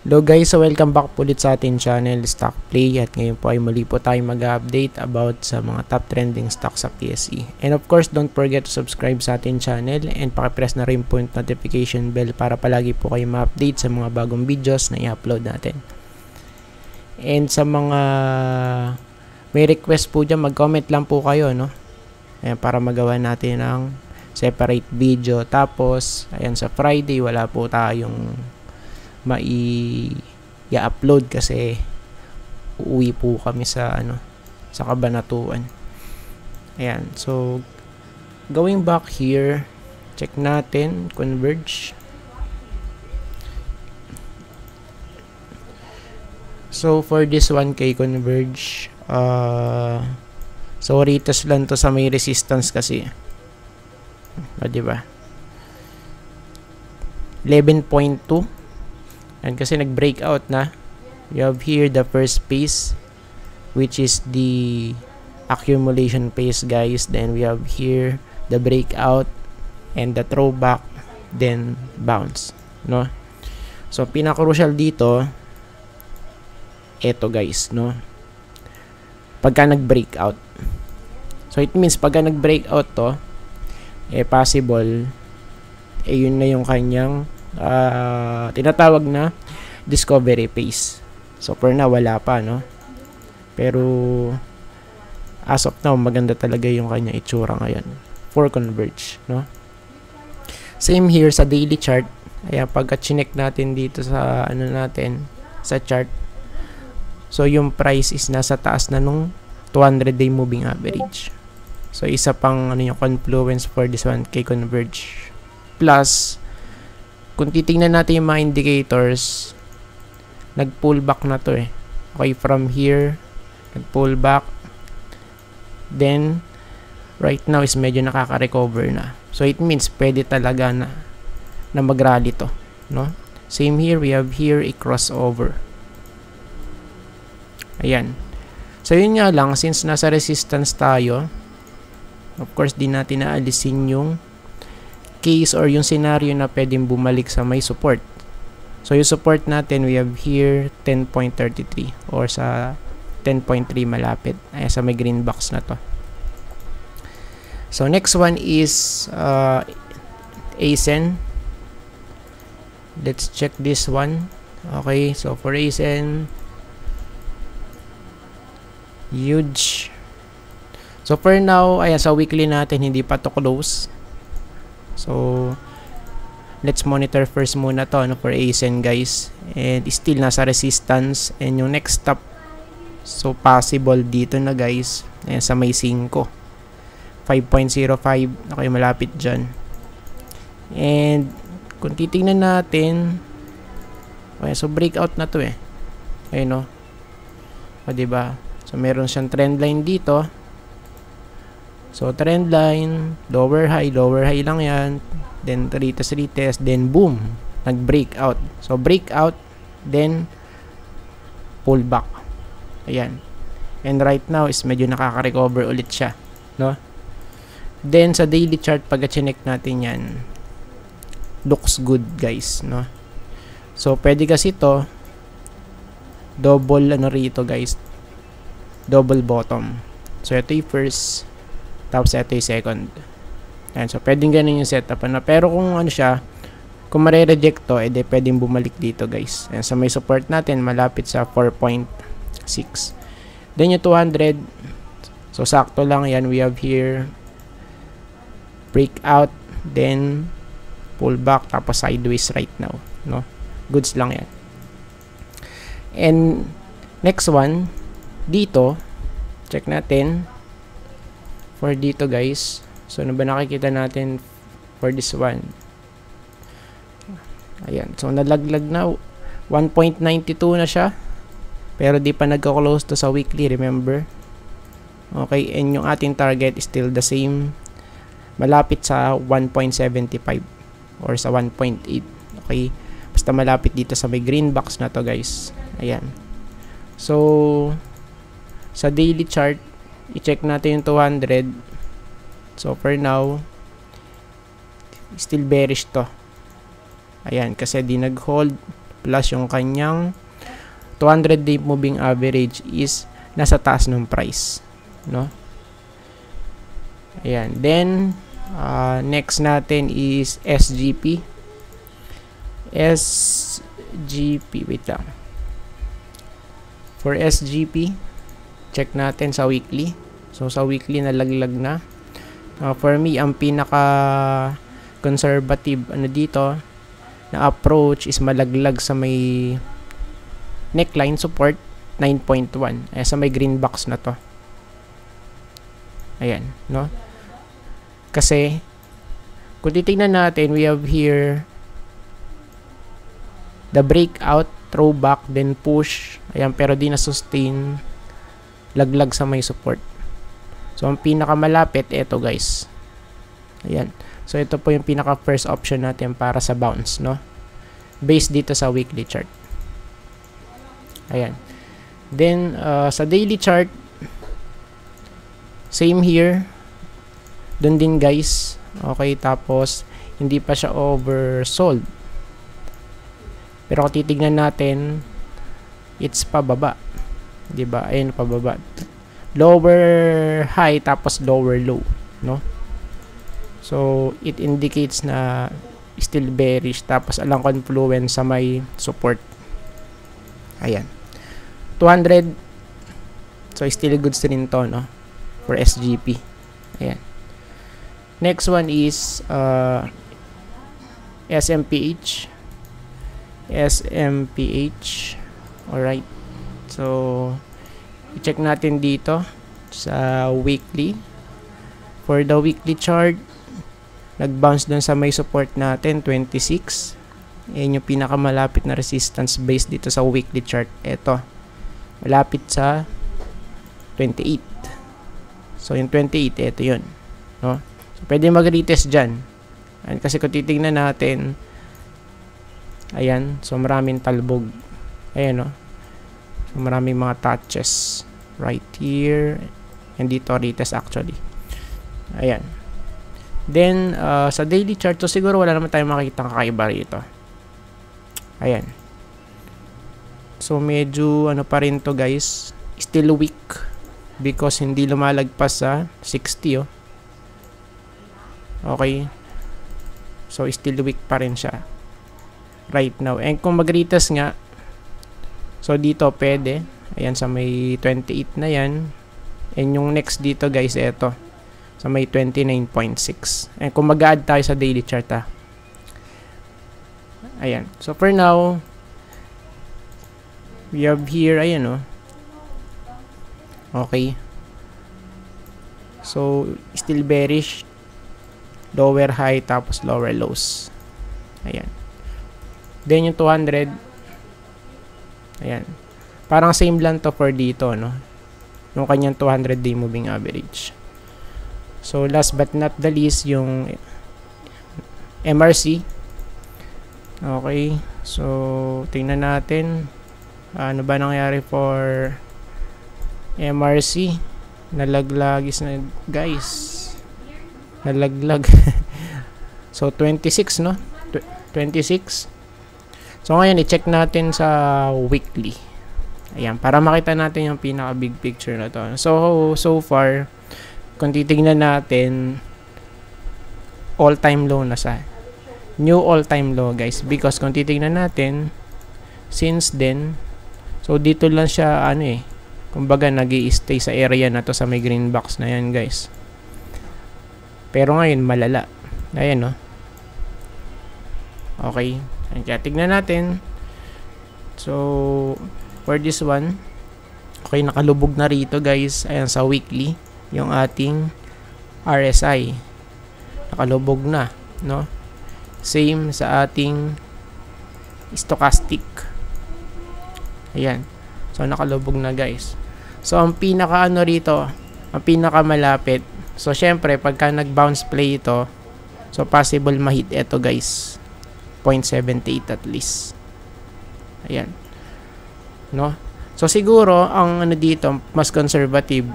Hello guys, so welcome back po ulit sa ating channel Stock Play, at ngayon po ay muli po tayo mag-update about sa mga top trending stocks sa PSE. And of course, don't forget to subscribe sa ating channel and pakipress na rin po yung notification bell para palagi po kayo ma-update sa mga bagong videos na i-upload natin. And sa mga may request po dyan, mag-comment lang po kayo, no? Ayan, para magawa natin ng separate video. Tapos, ayan, sa Friday wala po tayong i-upload kasi uuwi po kami sa sa Cabanatuan. Ayan, so going back here, check natin Converge. So for this 1K Converge, so retest lang to sa may resistance kasi, di ba? 11.2. And kasi nag-breakout na. You have here the first phase, which is the accumulation phase, guys. Then we have here the breakout and the throwback, then bounce, no? So pinaka-crucial dito, eto guys, no? Pagka nag-breakout. So it means pagka nag-breakout to, possible, yun na yung kanyang tinatawag na discovery phase. So for now wala pa, no? Pero as of now maganda talaga yung kanya itsura ngayon for Converge, no? Same here sa daily chart. Ayan, pagka chinek natin dito sa natin sa chart, so yung price is nasa taas na nung 200-day moving average. So isa pang yung confluence for this 1K Converge. Plus kung titingnan natin yung mga indicators, nag-pullback na to eh. Okay, from here, nag-pullback. Then, right now is medyo nakaka-recover na. So, it means pwede talaga na mag-rally to, no? Same here, we have here a crossover. Ayan. So, yun nga lang, since nasa resistance tayo, of course, di natin naalisin yung case or yung scenario na pwedeng bumalik sa may support. So yung support natin, we have here 10.33 or sa 10.3 malapit. Ayan, sa may green box na to. So next one is ASEN. Let's check this one. Okay, so for ASEN, huge. So for now, ayan, sa weekly natin hindi pa to close. So, let's monitor first muna to for ASEN, guys. And still nasa resistance. And yung next stop, so possible dito na, guys. Ayan, sa may 5. 5.05. Okay, malapit dyan. And, kung titingnan natin, okay, so breakout na to eh. Ayun, no? O, diba? So, meron siyang trend line dito. So, trend line, lower high lang yan. Then, retest, then boom, nag-breakout. So, breakout, then pullback. Ayan. And right now, is medyo nakaka-recover ulit siya, no? Then, sa daily chart, pag-chinek natin yan, looks good, guys, no? So, pwede kasi to double, rito, guys, double bottom. So, ito yung first, tapos ito yung second. Ayan, so pwedeng ganun yung setup na. Pero kung siya, kung mare-reject to, edi pwedeng bumalik dito, guys. Ayan, so may support natin malapit sa 4.6. Then yung 200, so sakto lang yan. We have here breakout, then pullback, tapos sideways right now, no? Goods lang yan. And next one, dito, check natin for dito, guys. So, ano ba nakikita natin for this one? Ayan. So, nalaglag na. 1.92 na siya. Pero di pa nagka-close to sa weekly, remember? Okay. And yung ating target is still the same. Malapit sa 1.75 or sa 1.8. Okay. Basta malapit dito sa may green box na to, guys. Ayan. So, sa daily chart, i-check natin yung 200. So, for now, still bearish to. Ayan, kasi di nag-hold plus yung kanyang 200-day moving average is nasa taas ng price, no? Ayan. Then, next natin is SGP. SGP, wait lang. For SGP, check natin sa weekly. So, sa weekly, nalaglag na. For me, ang pinaka conservative dito na approach is malaglag sa may neckline support 9.1 sa may green box na to. Ayan, no? Kasi kung titingnan natin, we have here the breakout, throwback, then push. Ayan, pero di na sustain, laglag sa may support. So ang pinakamalapit ito, guys. Ayan. So ito po yung pinaka first option natin para sa bounce, no? Based dito sa weekly chart. Ayan. Then sa daily chart, same here. Doon din, guys. Okay, tapos hindi pa siya oversold. Pero kung titignan natin, it's pababa. 'Di ba? Ayun, pababa. Lower high tapos lower low, no? So it indicates na still bearish, tapos alang confluence sa may support. Ayan. 200. So still goods rin to, no? For SGP. Ayan. Next one is SMPH. SMPH. Alright. So i-check natin dito sa weekly. For the weekly chart, nag-bounce dun sa may support natin, 26. Yan yung pinakamalapit na resistance base dito sa weekly chart. Ito. Malapit sa 28. So yung 28, ito yun, no? So, pwede mag-retest dyan. Ayan, kasi kung titignan natin, ayan, so maraming talbog. Ayan, no? So maraming mga touches right here, and dito retest actually. Ayan. Then sa daily chart, so siguro wala naman tayong makikita kakaiba rito. Ayan. So medyo ano pa rin to, guys, still weak because hindi lumalagpas sa 60, oh. Okay. So still weak pa rin siya right now. And kung mag-retest nga, so dito pwede. Ayan, sa may 28 na yan. And yung next dito, guys, eto sa may 29.6. And kung mag-add tayo sa daily chart, ayan. So for now, we have here, ayan, oh. Okay. So still bearish. Lower high tapos lower lows. Ayan. Then yung 200. Ayan. Parang same lang to for dito, no? Yung kanyang 200-day moving average. So last but not the least, yung MRC. Okay. So tingnan natin ano ba nangyari for MRC. Nalaglagis na, guys. Nalaglag. So 26, no? 26. So ngayon i-check natin sa weekly. Ayan, para makita natin yung pinaka big picture na to. So far, kung titignan natin, all-time low na sa new all-time low, guys, because kung titignan natin since then, so dito lang siya ano, kumbaga nag-i-stay sa area na to, sa may green box na yan, guys. Pero ngayon malala. Ayan, no? Okay. Kaya tignan natin. So for this one, okay, nakalubog na rito, guys. Ayan, sa weekly, yung ating RSI. Nakalubog na, no? Same sa ating stochastic. Ayan. So nakalubog na, guys. So ang pinaka ano rito, ang pinaka malapit, so syempre pagka nag-bounce play ito, so possible ma-hit ito, guys. 0.78 at least. Ayan. No? So siguro ang ano dito, mas conservative,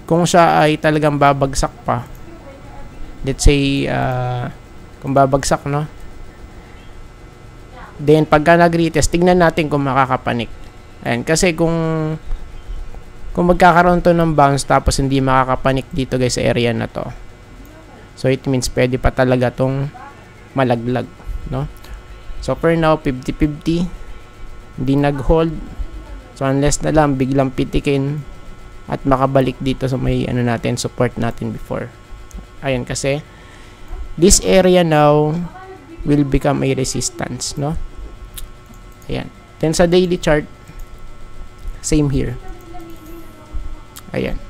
kung siya ay talagang babagsak pa, let's say kung babagsak, no, Then, pagka nag-retest, tignan natin kung makakapanik. Ayan, kasi kung magkakaroon to ng bounce tapos hindi makakapanik dito guys sa area na to. So, it means pwede pa talaga tong malaglag, no? So, for now, 50-50. Hindi nag-hold. So, unless na lang, biglang pitikin at makabalik dito sa may ano natin, support natin before. Ayan, kasi this area now will become a resistance, no? Ayan. Then, sa daily chart, same here. Ayan.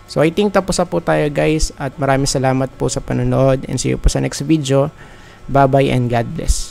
So, I think tapos na po tayo guys at maraming salamat po sa panonood and see you po sa next video. Bye-bye and God bless.